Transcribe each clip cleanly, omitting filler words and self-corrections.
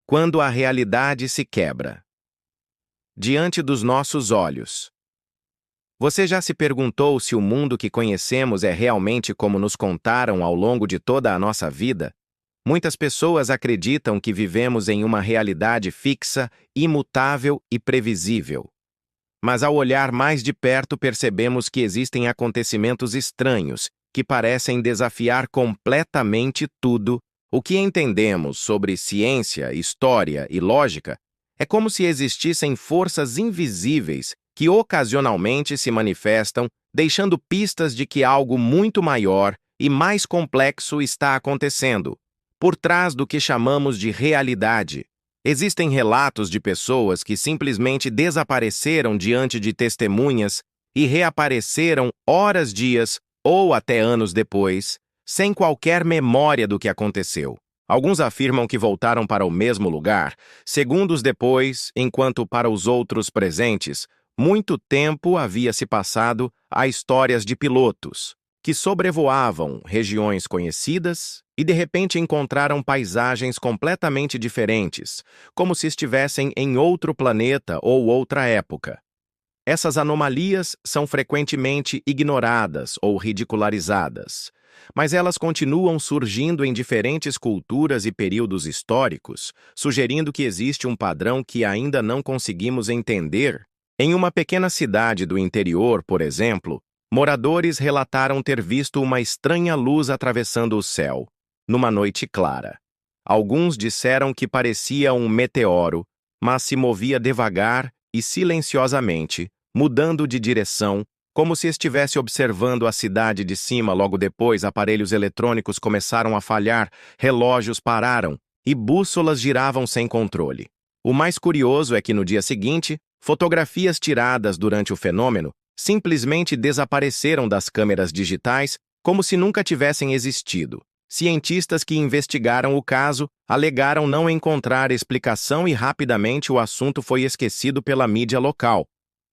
Quando a realidade se quebra. Diante dos nossos olhos. Você já se perguntou se o mundo que conhecemos é realmente como nos contaram ao longo de toda a nossa vida? Muitas pessoas acreditam que vivemos em uma realidade fixa, imutável e previsível. Mas ao olhar mais de perto percebemos que existem acontecimentos estranhos, que parecem desafiar completamente tudo o que entendemos sobre ciência, história e lógica. É como se existissem forças invisíveis que ocasionalmente se manifestam, deixando pistas de que algo muito maior e mais complexo está acontecendo, por trás do que chamamos de realidade. Existem relatos de pessoas que simplesmente desapareceram diante de testemunhas e reapareceram horas, dias ou até anos depois, sem qualquer memória do que aconteceu. Alguns afirmam que voltaram para o mesmo lugar, segundos depois, enquanto para os outros presentes, muito tempo havia se passado. Há histórias de pilotos que sobrevoavam regiões conhecidas e de repente encontraram paisagens completamente diferentes, como se estivessem em outro planeta ou outra época. Essas anomalias são frequentemente ignoradas ou ridicularizadas, mas elas continuam surgindo em diferentes culturas e períodos históricos, sugerindo que existe um padrão que ainda não conseguimos entender. Em uma pequena cidade do interior, por exemplo, moradores relataram ter visto uma estranha luz atravessando o céu, numa noite clara. Alguns disseram que parecia um meteoro, mas se movia devagar e silenciosamente, mudando de direção, como se estivesse observando a cidade de cima. Logo depois, aparelhos eletrônicos começaram a falhar, relógios pararam e bússolas giravam sem controle. O mais curioso é que no dia seguinte, fotografias tiradas durante o fenômeno simplesmente desapareceram das câmeras digitais como se nunca tivessem existido. Cientistas que investigaram o caso alegaram não encontrar explicação e rapidamente o assunto foi esquecido pela mídia local.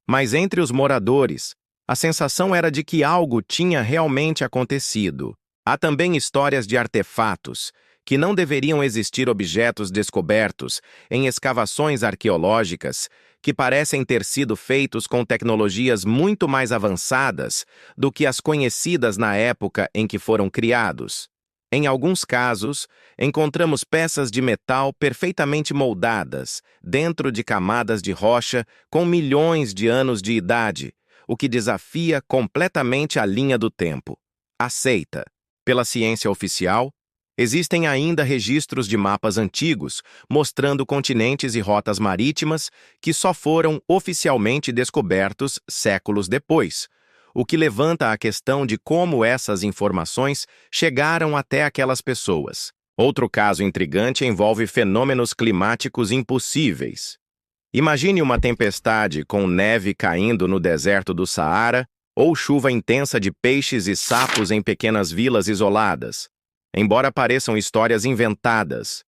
Mas entre os moradores, a sensação era de que algo tinha realmente acontecido. Há também histórias de artefatos, que não deveriam existir, objetos descobertos em escavações arqueológicas, que parecem ter sido feitos com tecnologias muito mais avançadas do que as conhecidas na época em que foram criados. Em alguns casos, encontramos peças de metal perfeitamente moldadas dentro de camadas de rocha com milhões de anos de idade, o que desafia completamente a linha do tempo. Aceita. Pela ciência oficial, existem ainda registros de mapas antigos mostrando continentes e rotas marítimas que só foram oficialmente descobertos séculos depois, o que levanta a questão de como essas informações chegaram até aquelas pessoas. Outro caso intrigante envolve fenômenos climáticos impossíveis. Imagine uma tempestade com neve caindo no deserto do Saara ou chuva intensa de peixes e sapos em pequenas vilas isoladas. Embora pareçam histórias inventadas,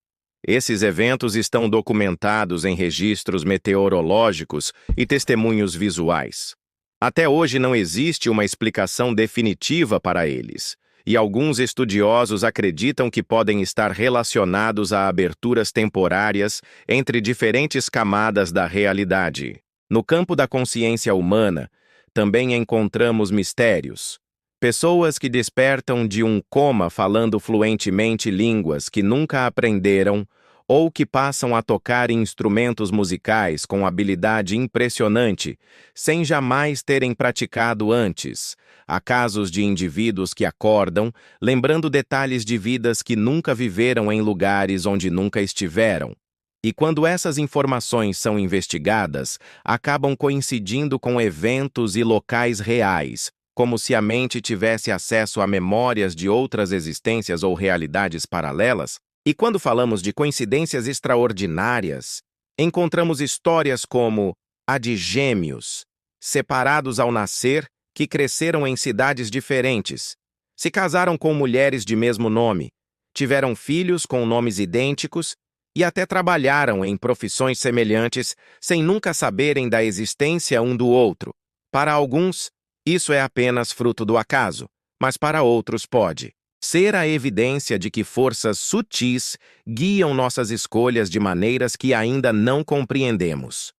esses eventos estão documentados em registros meteorológicos e testemunhos visuais. Até hoje não existe uma explicação definitiva para eles, e alguns estudiosos acreditam que podem estar relacionados a aberturas temporárias entre diferentes camadas da realidade. No campo da consciência humana, também encontramos mistérios. Pessoas que despertam de um coma falando fluentemente línguas que nunca aprenderam ou que passam a tocar instrumentos musicais com habilidade impressionante, sem jamais terem praticado antes. Há casos de indivíduos que acordam, lembrando detalhes de vidas que nunca viveram em lugares onde nunca estiveram. E quando essas informações são investigadas, acabam coincidindo com eventos e locais reais, como se a mente tivesse acesso a memórias de outras existências ou realidades paralelas. E quando falamos de coincidências extraordinárias, encontramos histórias como a de gêmeos, separados ao nascer, que cresceram em cidades diferentes, se casaram com mulheres de mesmo nome, tiveram filhos com nomes idênticos e até trabalharam em profissões semelhantes sem nunca saberem da existência um do outro. Para alguns, isso é apenas fruto do acaso, mas para outros pode ser a evidência de que forças sutis guiam nossas escolhas de maneiras que ainda não compreendemos.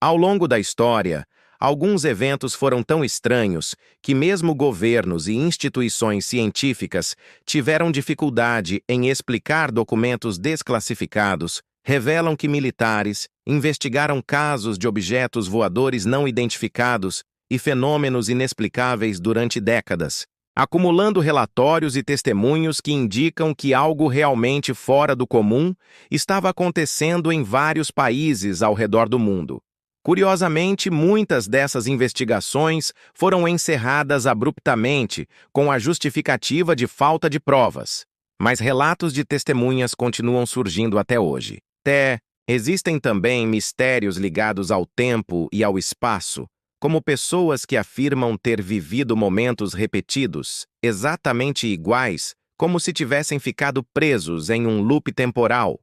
Ao longo da história, alguns eventos foram tão estranhos que mesmo governos e instituições científicas tiveram dificuldade em explicar documentos desclassificados, revelam que militares investigaram casos de objetos voadores não identificados e fenômenos inexplicáveis durante décadas, acumulando relatórios e testemunhos que indicam que algo realmente fora do comum estava acontecendo em vários países ao redor do mundo. Curiosamente, muitas dessas investigações foram encerradas abruptamente com a justificativa de falta de provas. Mas relatos de testemunhas continuam surgindo até hoje. Existem também mistérios ligados ao tempo e ao espaço, como pessoas que afirmam ter vivido momentos repetidos, exatamente iguais, como se tivessem ficado presos em um loop temporal.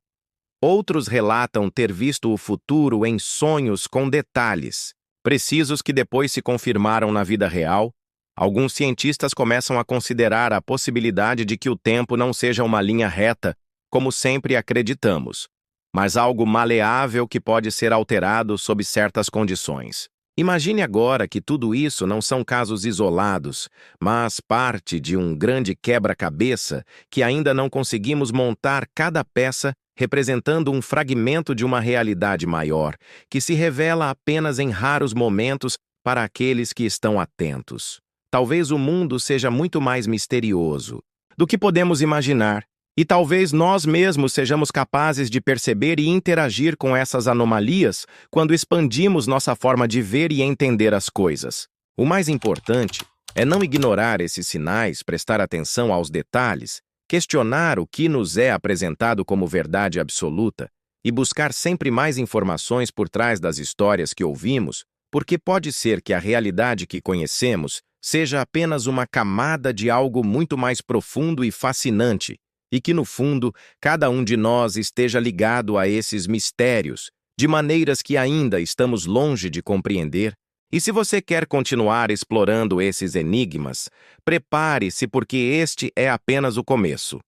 Outros relatam ter visto o futuro em sonhos com detalhes, precisos que depois se confirmaram na vida real. Alguns cientistas começam a considerar a possibilidade de que o tempo não seja uma linha reta, como sempre acreditamos, mas algo maleável que pode ser alterado sob certas condições. Imagine agora que tudo isso não são casos isolados, mas parte de um grande quebra-cabeça que ainda não conseguimos montar cada peça representando um fragmento de uma realidade maior, que se revela apenas em raros momentos para aqueles que estão atentos. Talvez o mundo seja muito mais misterioso do que podemos imaginar, e talvez nós mesmos sejamos capazes de perceber e interagir com essas anomalias quando expandimos nossa forma de ver e entender as coisas. O mais importante é não ignorar esses sinais, prestar atenção aos detalhes, questionar o que nos é apresentado como verdade absoluta e buscar sempre mais informações por trás das histórias que ouvimos, porque pode ser que a realidade que conhecemos seja apenas uma camada de algo muito mais profundo e fascinante, e que, no fundo, cada um de nós esteja ligado a esses mistérios, de maneiras que ainda estamos longe de compreender. E se você quer continuar explorando esses enigmas, prepare-se porque este é apenas o começo.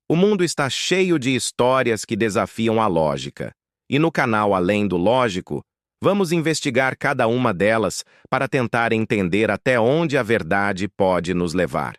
O mundo está cheio de histórias que desafiam a lógica. E no canal Além do Lógico, vamos investigar cada uma delas para tentar entender até onde a verdade pode nos levar.